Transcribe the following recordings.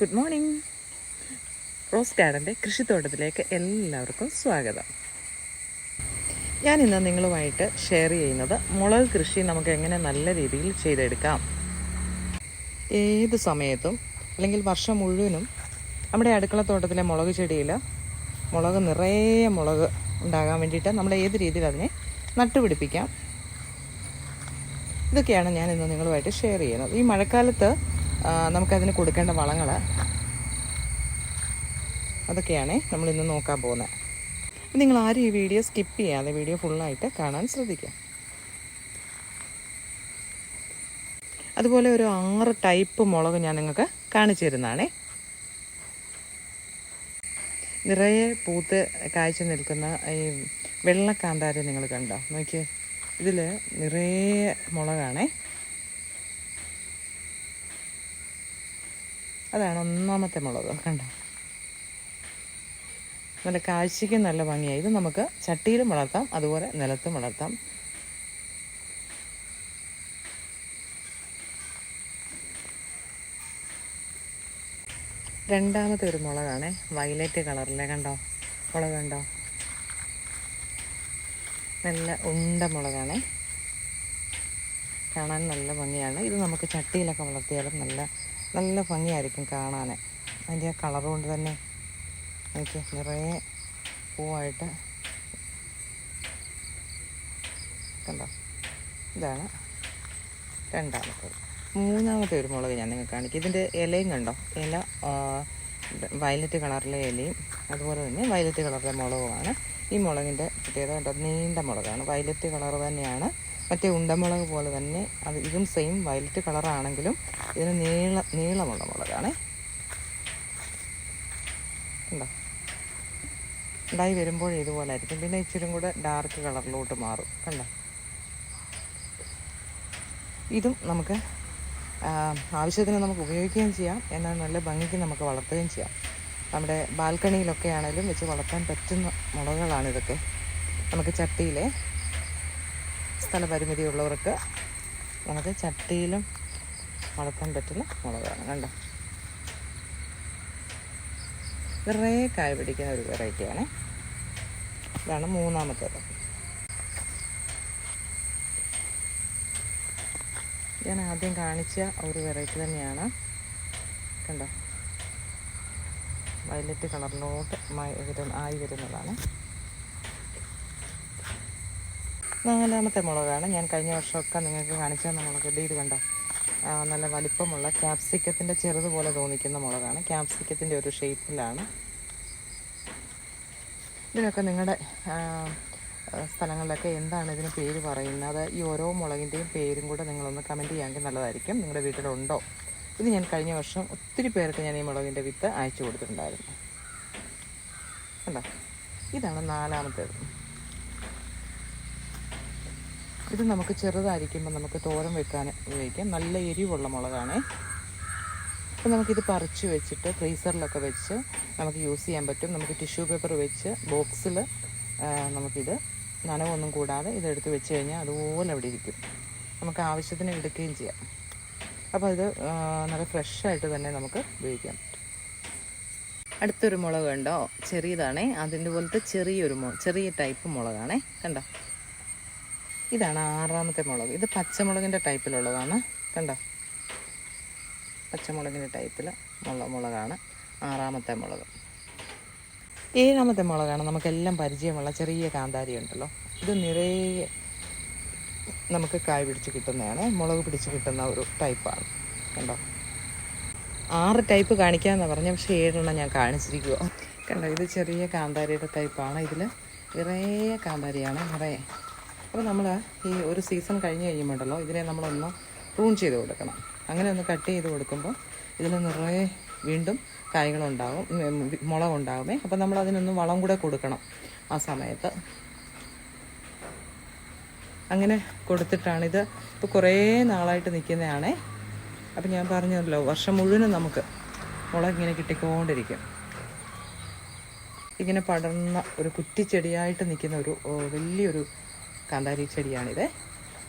Good morning. Rose ഗാർഡൻ്റെ കൃഷിത്തോട്ടത്തിലേക്ക് എല്ലാവർക്കും സ്വാഗതം. ഞാനിന്ന് നിങ്ങളുമായിട്ട് ഷെയർ ചെയ്യുന്നത് മുളക് കൃഷി നമുക്ക് എങ്ങനെ നല്ല രീതിയിൽ ചെയ്തെടുക്കാം. ഏത് സമയത്തും അല്ലെങ്കിൽ വർഷം മുഴുവനും നമ്മുടെ അടുക്കളത്തോട്ടത്തിലെ മുളക് ചെടിയിൽ മുളക് നിറയെ മുളക് ഉണ്ടാകാൻ വേണ്ടിയിട്ട് നമ്മൾ ഏത് രീതിയിൽ അതിനെ നട്ടുപിടിപ്പിക്കാം, ഇതൊക്കെയാണ് ഞാൻ ഇന്ന് നിങ്ങളുമായിട്ട് ഷെയർ ചെയ്യുന്നത്. ഈ മഴക്കാലത്ത് നമുക്കതിന് കൊടുക്കേണ്ട വളങ്ങൾ അതൊക്കെയാണ് നമ്മളിന്ന് നോക്കാൻ പോകുന്നത്. നിങ്ങൾ ആരും ഈ വീഡിയോ സ്കിപ്പ് ചെയ്യാതെ വീഡിയോ ഫുള്ളായിട്ട് കാണാൻ ശ്രദ്ധിക്കുക. അതുപോലെ ഒരു 6 ടൈപ്പ് മുളക് ഞാൻ നിങ്ങൾക്ക് കാണിച്ചു തരുന്നതാണേ. നിറയെ പൂത്ത് കായ്ച്ചു നിൽക്കുന്ന ഈ വെള്ളക്കാന്താരി നിങ്ങൾ കണ്ടോ? നോക്കിയേ, ഇതിൽ നിറയെ മുളകാണേ. അതാണ് ഒന്നാമത്തെ മുളക്. കണ്ടോ, നല്ല കാഴ്ചയ്ക്ക് നല്ല ഭംഗിയായി. ഇത് നമുക്ക് ചട്ടിയിലും വളർത്താം, അതുപോലെ നിലത്തും വളർത്താം. രണ്ടാമത്തെ ഒരു മുളകാണ്, വയലറ്റ് കളറിലെ. കണ്ടോ മുളക്? കണ്ടോ, നല്ല ഉണ്ട മുളകാണ്, കാണാൻ നല്ല ഭംഗിയാണ്. ഇത് നമുക്ക് ചട്ടിയിലൊക്കെ വളർത്തിയാലും നല്ല ഭംഗിയായിരിക്കും കാണാൻ. അതിൻ്റെ ആ കളർ കൊണ്ട് തന്നെ എനിക്ക് നിറയെ പൂവായിട്ട്. കണ്ടോ, ഇതാണ് രണ്ടാമത്തേത്. മൂന്നാമത്തെ ഒരു മുളക് ഞാൻ നിങ്ങൾക്ക് കാണിക്കും. ഇതിൻ്റെ ഇലയും കണ്ടോ, ഇല വയലറ്റ് കളറിലെ ഇലയും അതുപോലെ തന്നെ വയലറ്റ് കളറിലെ മുളകുമാണ്. ഈ മുളകിൻ്റെ പ്രത്യേകത കണ്ടോ, നീണ്ട മുളകാണ്, വയലറ്റ് കളർ തന്നെയാണ്. മറ്റേ ഉണ്ടമുളക് പോലെ തന്നെ ഇതും സെയിം വയലറ്റ് കളറാണെങ്കിലും ഇതിന് നീളമുള്ള മുളകാണ്. കണ്ടോ, ഉണ്ടായി വരുമ്പോഴേ ഇതുപോലെ ആയിരിക്കും. പിന്നെ ഇച്ചിരി കൂടെ ഡാർക്ക് കളറിലോട്ട് മാറും. കണ്ടോ, ഇതും നമുക്ക് ആവശ്യത്തിന് നമുക്ക് ഉപയോഗിക്കുകയും ചെയ്യാം, എന്നാൽ നല്ല ഭംഗിക്ക് നമുക്ക് വളർത്തുകയും ചെയ്യാം. നമ്മുടെ ബാൽക്കണിയിലൊക്കെ ആണെങ്കിലും വെച്ച് വളർത്താൻ പറ്റുന്ന മുളകുകളാണ് ഇതൊക്കെ. നമുക്ക് ചട്ടിയിലെ സ്ഥലപരിമിതി ഉള്ളവർക്ക് നമുക്ക് ചട്ടിയിലും വളർത്താൻ പറ്റുന്ന മുളകാണ്. കണ്ടോ, നിറയെ കായ പിടിക്കുന്ന ഒരു വെറൈറ്റിയാണ്. ഇതാണ് മൂന്നാമത്തേത്. ഞാൻ ആദ്യം കാണിച്ച ഒരു വെറൈറ്റി തന്നെയാണ്. കണ്ടോ, വയലറ്റ് കളറിലോട്ട് ആയി വരുന്നതാണ്. നാലാമത്തെ മുളകാണ്. ഞാൻ കഴിഞ്ഞ വർഷമൊക്കെ നിങ്ങൾക്ക് കാണിച്ചു തന്ന മുളക്. ഇത് കണ്ടോ, നല്ല വലിപ്പമുള്ള ക്യാപ്സിക്കത്തിൻ്റെ ചെറുതുപോലെ തോന്നിക്കുന്ന മുളകാണ്. ക്യാപ്സിക്കത്തിൻ്റെ ഒരു ഷേപ്പിലാണ്. ഇതിനൊക്കെ നിങ്ങളുടെ സ്ഥലങ്ങളിലൊക്കെ എന്താണ് ഇതിന് പേര് പറയുന്നത്, ഈ ഓരോ മുളകിൻ്റെയും പേരും കൂടെ നിങ്ങളൊന്ന് കമൻറ്റ് ചെയ്യാമെങ്കിൽ നല്ലതായിരിക്കും. നിങ്ങളുടെ വീട്ടിലുണ്ടോ? ഇത് ഞാൻ കഴിഞ്ഞ വർഷം ഒത്തിരി പേർക്ക് ഞാൻ ഈ മുളകിൻ്റെ വിത്ത് അയച്ചു കൊടുത്തിട്ടുണ്ടായിരുന്നു. കണ്ടോ, ഇതാണ് നാലാമത്തേത്. ഇത് നമുക്ക് ചെറുതായിരിക്കുമ്പോൾ നമുക്ക് തോരൻ വെക്കാൻ ഉപയോഗിക്കാം. നല്ല എരിവുള്ള മുളകാണ്. അപ്പോൾ നമുക്കിത് പറിച്ച് വെച്ചിട്ട് ഫ്രീസറിലൊക്കെ വെച്ച് നമുക്ക് യൂസ് ചെയ്യാൻ പറ്റും. നമുക്ക് ടിഷ്യൂ പേപ്പർ വെച്ച് ബോക്സിൽ നമുക്കിത് നനവൊന്നും കൂടാതെ ഇതെടുത്ത് വെച്ച് കഴിഞ്ഞാൽ അതുപോലെ അവിടെ ഇരിക്കും. നമുക്ക് ആവശ്യത്തിന് എടുക്കുകയും ചെയ്യാം. അപ്പോൾ ഇത് നല്ല ഫ്രഷായിട്ട് തന്നെ നമുക്ക് ഉപയോഗിക്കാം. അടുത്തൊരു മുളക് കണ്ടോ, ചെറിയതാണേ. അതിൻ്റെ പോലത്തെ ചെറിയ ടൈപ്പ് മുളകാണേ. കണ്ടോ, ഇതാണ് ആറാമത്തെ മുളക്. ഇത് പച്ചമുളകിൻ്റെ ടൈപ്പിലുള്ളതാണ്. കണ്ടോ, പച്ചമുളകിൻ്റെ ടൈപ്പിൽ മുളകാണ് ആറാമത്തെ മുളക്. ഏഴാമത്തെ മുളകാണ് നമുക്കെല്ലാം പരിചയമുള്ള ചെറിയ കാന്താരി ഉണ്ടല്ലോ. ഇത് നിറയെ നമുക്ക് കായ് പിടിച്ച് കിട്ടുന്നതാണ്, മുളക് പിടിച്ച് കിട്ടുന്ന ഒരു ടൈപ്പാണ്. കണ്ടോ, 6 ടൈപ്പ് കാണിക്കാമെന്ന് പറഞ്ഞ, പക്ഷേ 7 ഞാൻ കാണിച്ചിരിക്കുക. കണ്ടോ, ഇത് ചെറിയ കാന്താരിയുടെ ടൈപ്പാണ്. ഇതിൽ നിറയെ കാന്താരിയാണ്, നിറയെ. അപ്പോൾ നമ്മൾ ഈ ഒരു സീസൺ കഴിഞ്ഞ് കഴിയുമ്പോഴല്ലോ ഇതിനെ നമ്മളൊന്ന് പ്രൂൺ ചെയ്ത് കൊടുക്കണം. അങ്ങനെ ഒന്ന് കട്ട് ചെയ്ത് കൊടുക്കുമ്പോൾ ഇതിൽ നിറയെ വീണ്ടും കായ്കളുണ്ടാകും, മുളകുണ്ടാകുമേ. അപ്പോൾ നമ്മൾ അതിനൊന്ന് വളം കൂടെ കൊടുക്കണം ആ സമയത്ത്. അങ്ങനെ കൊടുത്തിട്ടാണിത് ഇപ്പോൾ കുറേ നാളായിട്ട് നിൽക്കുന്നതാണേ. അപ്പം ഞാൻ പറഞ്ഞല്ലോ, വർഷം മുഴുവനും നമുക്ക് മുളക് ഇങ്ങനെ കിട്ടിക്കൊണ്ടിരിക്കും. ഇങ്ങനെ പടർന്ന ഒരു കുറ്റിച്ചെടിയായിട്ട് നിൽക്കുന്ന ഒരു വലിയൊരു കാന്താരി ചെടിയാണിത്.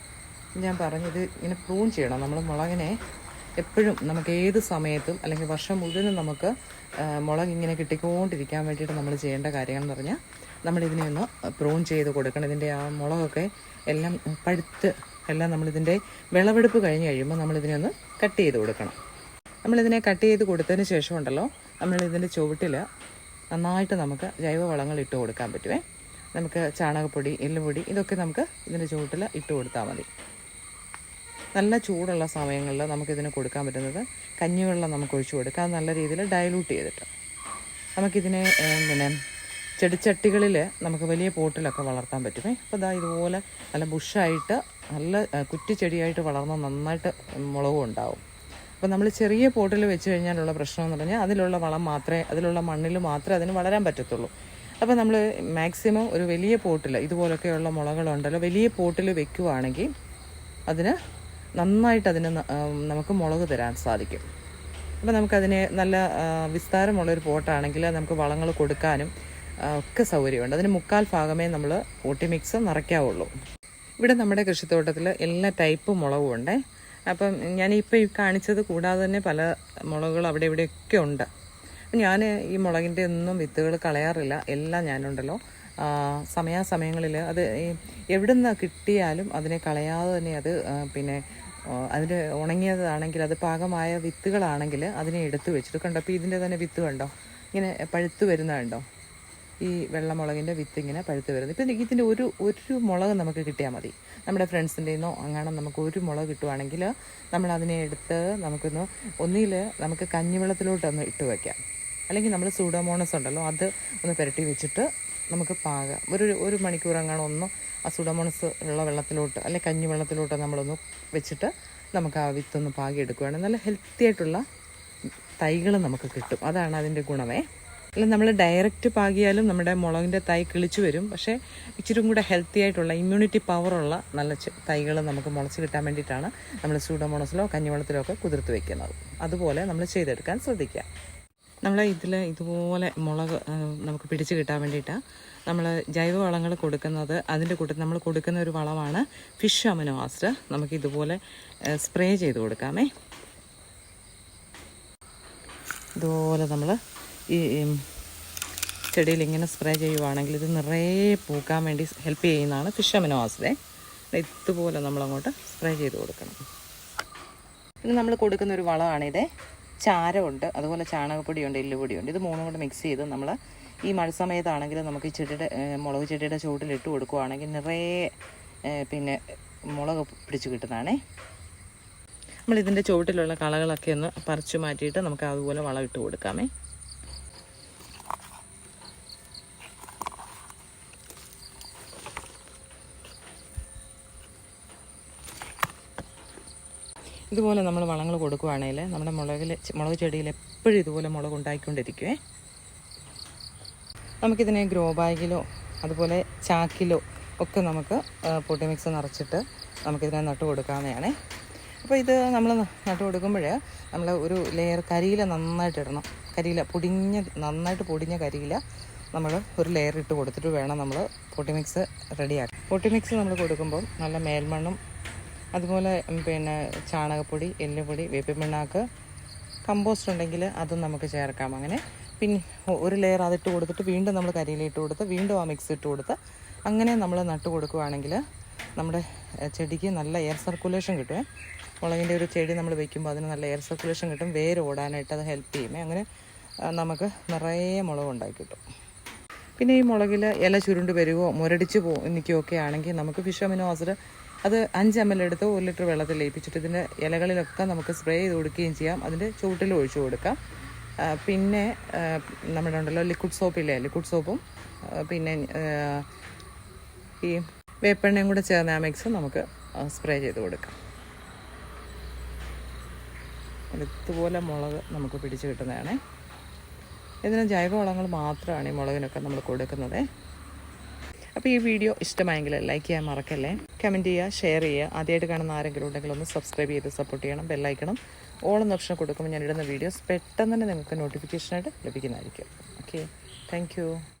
ഞാൻ പറഞ്ഞത് ഇങ്ങനെ പ്രൂൺ ചെയ്യണം. നമ്മൾ മുളകിനെ എപ്പോഴും നമുക്ക് ഏത് സമയത്തും അല്ലെങ്കിൽ വർഷം മുഴുവനും നമുക്ക് മുളക് ഇങ്ങനെ കിട്ടിക്കൊണ്ടിരിക്കാൻ വേണ്ടിയിട്ട് നമ്മൾ ചെയ്യേണ്ട കാര്യങ്ങൾ എന്ന് പറഞ്ഞാൽ നമ്മളിതിനെ ഒന്ന് പ്രൂൺ ചെയ്ത് കൊടുക്കണം. ഇതിൻ്റെ ആ മുളകൊക്കെ എല്ലാം പഴുത്ത് എല്ലാം നമ്മളിതിൻ്റെ വിളവെടുപ്പ് കഴിഞ്ഞ് കഴിയുമ്പോൾ നമ്മളിതിനെ ഒന്ന് കട്ട് ചെയ്ത് കൊടുക്കണം. നമ്മളിതിനെ കട്ട് ചെയ്ത് കൊടുത്തതിന് ശേഷം ഉണ്ടല്ലോ, നമ്മളിതിൻ്റെ ചുവട്ടിൽ നന്നായിട്ട് നമുക്ക് ജൈവവളങ്ങൾ ഇട്ട് കൊടുക്കാൻ പറ്റുമേ. നമുക്ക് ചാണകപ്പൊടി, എല്ലുപൊടി ഇതൊക്കെ നമുക്ക് ഇതിൻ്റെ ചുവട്ടിൽ ഇട്ട് കൊടുത്താൽ മതി. നല്ല ചൂടുള്ള സമയങ്ങളിൽ നമുക്കിതിന് കൊടുക്കാൻ പറ്റുന്നത് കഞ്ഞിവെള്ളം നമുക്ക് ഒഴിച്ചു കൊടുക്കാം, നല്ല രീതിയിൽ ഡയലൂട്ട് ചെയ്തിട്ട്. നമുക്കിതിനെ പിന്നെ ചെടിച്ചട്ടികളിൽ നമുക്ക് വലിയ പോട്ടിലൊക്കെ വളർത്താൻ പറ്റുമേ. അപ്പോൾ ഇതാ ഇതുപോലെ നല്ല ബുഷായിട്ട് നല്ല കുറ്റിച്ചെടിയായിട്ട് വളർന്ന് നന്നായിട്ട് മുളകും ഉണ്ടാവും. അപ്പോൾ നമ്മൾ ചെറിയ പോട്ടിൽ വെച്ച് കഴിഞ്ഞാലുള്ള പ്രശ്നം എന്ന് പറഞ്ഞാൽ അതിലുള്ള വളം മാത്രമേ, അതിലുള്ള മണ്ണിൽ മാത്രമേ അതിന് വളരാൻ പറ്റത്തുള്ളൂ. അപ്പോൾ നമ്മൾ മാക്സിമം ഒരു വലിയ പോട്ടിൽ ഇതുപോലൊക്കെയുള്ള മുളകളുണ്ടല്ലോ, വലിയ പോട്ടിൽ വെക്കുവാണെങ്കിൽ അതിന് നന്നായിട്ട് അതിന് നമുക്ക് മുളക് തരാൻ സാധിക്കും. അപ്പോൾ നമുക്കതിനെ നല്ല വിസ്താരമുള്ളൊരു പോട്ടാണെങ്കിൽ നമുക്ക് വളങ്ങൾ കൊടുക്കാനും ഒക്കെ സൗകര്യമുണ്ട്. അതിന് 3/4 ഭാഗമേ നമ്മൾ പോട്ടി മിക്സ് നിറയ്ക്കാവുള്ളൂ. ഇവിടെ നമ്മുടെ കൃഷിത്തോട്ടത്തിൽ എല്ലാ ടൈപ്പ് മുളകും ഉണ്ടേ. അപ്പം ഞാനിപ്പോൾ ഈ കാണിച്ചത് കൂടാതെ തന്നെ പല മുളകുകൾ അവിടെ ഇവിടെയൊക്കെ ഉണ്ട്. ഞാൻ ഈ മുളകിൻ്റെ ഒന്നും വിത്തുകൾ കളയാറില്ല. എല്ലാം ഞാനുണ്ടല്ലോ സമയാസമയങ്ങളിൽ അത് എവിടെ നിന്ന് കിട്ടിയാലും അതിനെ കളയാതെ തന്നെ അത് പിന്നെ അതിൻ്റെ ഉണങ്ങിയതാണെങ്കിൽ അത് പാകമായ വിത്തുകളാണെങ്കിൽ അതിനെ എടുത്തു വെച്ചിട്ട് കണ്ടോ. അപ്പോൾ ഇതിൻ്റെ തന്നെ വിത്ത് കണ്ടോ, ഇങ്ങനെ പഴുത്ത് വരുന്നതുണ്ടോ, ഈ വെള്ളമുളകിൻ്റെ വിത്ത് ഇങ്ങനെ പഴുത്ത് വരുന്നത്. ഇപ്പം ഇതിൻ്റെ ഒരു മുളക് നമുക്ക് കിട്ടിയാൽ മതി. നമ്മുടെ ഫ്രണ്ട്സിൻ്റെ നിന്നോ അങ്ങനെ നമുക്ക് ഒരു മുളക് കിട്ടുവാണെങ്കിൽ നമ്മളതിനെ എടുത്ത് നമുക്കൊന്ന് ഒന്നിൽ നമുക്ക് കഞ്ഞിവെള്ളത്തിലോട്ടൊന്ന് ഇട്ട് വയ്ക്കാം. അല്ലെങ്കിൽ നമ്മൾ സൂഡോമോണസ് ഉണ്ടല്ലോ അത് ഒന്ന് പുരട്ടി വെച്ചിട്ട് നമുക്ക് പാകാം. ഒരു മണിക്കൂർ അങ്ങനെ ഒന്ന് ആ സൂഡോമോണസ് ഉള്ള വെള്ളത്തിലോട്ട് അല്ലെങ്കിൽ കഞ്ഞിവെള്ളത്തിലോട്ട് നമ്മളൊന്ന് വെച്ചിട്ട് നമുക്ക് ആ വിത്തൊന്ന് പാകി എടുക്കുകയാണെങ്കിൽ നല്ല ഹെൽത്തി ആയിട്ടുള്ള തൈകൾ നമുക്ക് കിട്ടും. അതാണ് അതിൻ്റെ ഗുണമേ. അല്ല നമ്മൾ ഡയറക്റ്റ് പാകിയാലും നമ്മുടെ മുളകിൻ്റെ തൈ കിളിച്ചു വരും. പക്ഷേ ഇച്ചിരി കൂടെ ഹെൽത്തി ആയിട്ടുള്ള ഇമ്മ്യൂണിറ്റി പവറുള്ള നല്ല തൈകൾ നമുക്ക് മുളച്ച് കിട്ടാൻ വേണ്ടിയിട്ടാണ് നമ്മൾ സൂഡോമോണസിലോ കഞ്ഞിവെള്ളത്തിലോ ഒക്കെ കുതിർത്ത് വയ്ക്കുന്നത്. അതുപോലെ നമ്മൾ ചെയ്തെടുക്കാൻ ശ്രദ്ധിക്കുക. നമ്മൾ ഇതുപോലെ മുളക് നമുക്ക് പിടിച്ച് കിട്ടാൻ വേണ്ടിയിട്ടാണ് നമ്മൾ ജൈവവളങ്ങൾ കൊടുക്കുന്നത്. അതിൻ്റെ കൂട്ടത്തിൽ നമ്മൾ കൊടുക്കുന്ന ഒരു വളമാണ് ഫിഷ് അമിനോ ആസിഡ്. നമുക്കിതുപോലെ സ്പ്രേ ചെയ്ത് കൊടുക്കാമേ. ഇതുപോലെ നമ്മൾ ഈ ചെടിയിൽ ഇങ്ങനെ സ്പ്രേ ചെയ്യുവാണെങ്കിൽ ഇത് നിറയെ പൂക്കാൻ വേണ്ടി ഹെൽപ്പ് ചെയ്യുന്നതാണ് ഫിഷ് അമിനോ ആസിഡ്. ഇതുപോലെ നമ്മളങ്ങോട്ട് സ്പ്രേ ചെയ്ത് കൊടുക്കണം. പിന്നെ നമ്മൾ കൊടുക്കുന്ന ഒരു വളമാണിത്. ചാരമുണ്ട്, അതുപോലെ ചാണകപ്പൊടിയുണ്ട്, എല്ലുപൊടിയുണ്ട്. ഇത് മൂന്നും കൂടെ മിക്സ് ചെയ്ത് നമ്മൾ ഈ മഴ സമയത്താണെങ്കിൽ നമുക്ക് ഈ ചെടിയുടെ മുളക് ചെടിയുടെ ചുവട്ടിലിട്ട് കൊടുക്കുകയാണെങ്കിൽ നിറയെ പിന്നെ മുളക് പിടിച്ച് കിട്ടുന്നതാണേ. നമ്മളിതിൻ്റെ ചുവട്ടിലുള്ള കളകളൊക്കെ ഒന്ന് പറിച്ചു മാറ്റിയിട്ട് നമുക്ക് അതുപോലെ വളം ഇട്ട് കൊടുക്കാമേ. ഇതുപോലെ നമ്മൾ വളങ്ങൾ കൊടുക്കുകയാണെങ്കിൽ നമ്മുടെ മുളക് ചെടിയിൽ എപ്പോഴും ഇതുപോലെ മുളക് ഉണ്ടായിക്കൊണ്ടിരിക്കുവേ. നമുക്കിതിനെ ഗ്രോ ബാഗിലോ അതുപോലെ ചാക്കിലോ ഒക്കെ നമുക്ക് പൊട്ടി മിക്സ് നിറച്ചിട്ട് നമുക്കിതിനെ നട്ടു കൊടുക്കാവുന്നതാണേ. അപ്പോൾ ഇത് നമ്മൾ നട്ടു കൊടുക്കുമ്പോൾ നമ്മൾ ഒരു ലെയർ കരിയില നന്നായിട്ട് ഇടണം. നന്നായിട്ട് പൊടിഞ്ഞ കരിയില നമ്മൾ ഒരു ലെയർ ഇട്ട് കൊടുത്തിട്ട് വേണം നമ്മൾ പൊട്ടി മിക്സ് റെഡിയാക്കാം. പൊട്ടി മിക്സ് നമ്മൾ കൊടുക്കുമ്പോൾ നല്ല മേൽമണ്ണും അതുപോലെ പിന്നെ ചാണകപ്പൊടി, എല്ലുപൊടി, വേപ്പിൻ പിണ്ണാക്ക്, കമ്പോസ്റ്റ് ഉണ്ടെങ്കിൽ അതും നമുക്ക് ചേർക്കാം. അങ്ങനെ പിന്നെ ഒരു ലെയർ അതിട്ട് കൊടുത്തിട്ട് വീണ്ടും നമ്മൾ കരിയിലിട്ട് കൊടുത്ത് വീണ്ടും ആ മിക്സ് ഇട്ട് കൊടുത്ത് അങ്ങനെ നമ്മൾ നട്ട് കൊടുക്കുകയാണെങ്കിൽ നമ്മുടെ ചെടിക്ക് നല്ല എയർ സർക്കുലേഷൻ കിട്ടുമേ. മുളകിൻ്റെ ഒരു ചെടി നമ്മൾ വെക്കുമ്പോൾ അതിന് നല്ല എയർ സർക്കുലേഷൻ കിട്ടും. വേര് ഓടാനായിട്ട് അത് ഹെൽപ്പ് ചെയ്യുമേ. അങ്ങനെ നമുക്ക് നിറയെ മുളക് ഉണ്ടാക്കി കിട്ടും. പിന്നെ ഈ മുളകിൽ ഇല ചുരുണ്ട് വരുവോ മുരടിച്ച് നിൽക്കുകയോ ഒക്കെ ആണെങ്കിൽ നമുക്ക് ഫിഷ് അമിനോ ആസിഡ് അത് 5 ml എടുത്ത് 1 ലിറ്റർ വെള്ളത്തിൽ ലയിപ്പിച്ചിട്ട് ഇതിൻ്റെ ഇലകളിലൊക്കെ നമുക്ക് സ്പ്രേ ചെയ്ത് കൊടുക്കുകയും ചെയ്യാം. അതിൻ്റെ ചുവട്ടിൽ ഒഴിച്ചു കൊടുക്കാം. പിന്നെ നമ്മുടെ ഉണ്ടല്ലോ ലിക്വിഡ് സോപ്പും പിന്നെ ഈ വേപ്പെണ്ണയും കൂടെ ചേർന്ന ആ മിക്സ് നമുക്ക് സ്പ്രേ ചെയ്ത് കൊടുക്കാം. ഇതുപോലെ മുളക് നമുക്ക് പിടിച്ച് കിട്ടുന്നതാണ്. ഇതിന് ജൈവവളങ്ങൾ മാത്രമാണ് ഈ മുളകിനൊക്കെ നമ്മൾ കൊടുക്കുന്നത്. അപ്പോൾ ഈ വീഡിയോ ഇഷ്ടമായെങ്കിൽ ലൈക്ക് ചെയ്യാൻ മറക്കല്ലേ. കമൻറ്റ് ചെയ്യുക, ഷെയർ ചെയ്യുക. ആദ്യമായിട്ട് കാണുന്ന ആരെങ്കിലും ഉണ്ടെങ്കിൽ ഒന്ന് സബ്സ്ക്രൈബ് ചെയ്ത് സപ്പോർട്ട് ചെയ്യണം. ബെല്ലൈക്കണം ഓൾ എന്ന ഓപ്ഷൻ കൊടുക്കുമ്പോൾ ഞാൻ ഇടുന്ന വീഡിയോസ് പെട്ടെന്ന് തന്നെ നിങ്ങൾക്ക് നോട്ടിഫിക്കേഷനായിട്ട് ലഭിക്കുന്നതായിരിക്കും. Okay, thank you.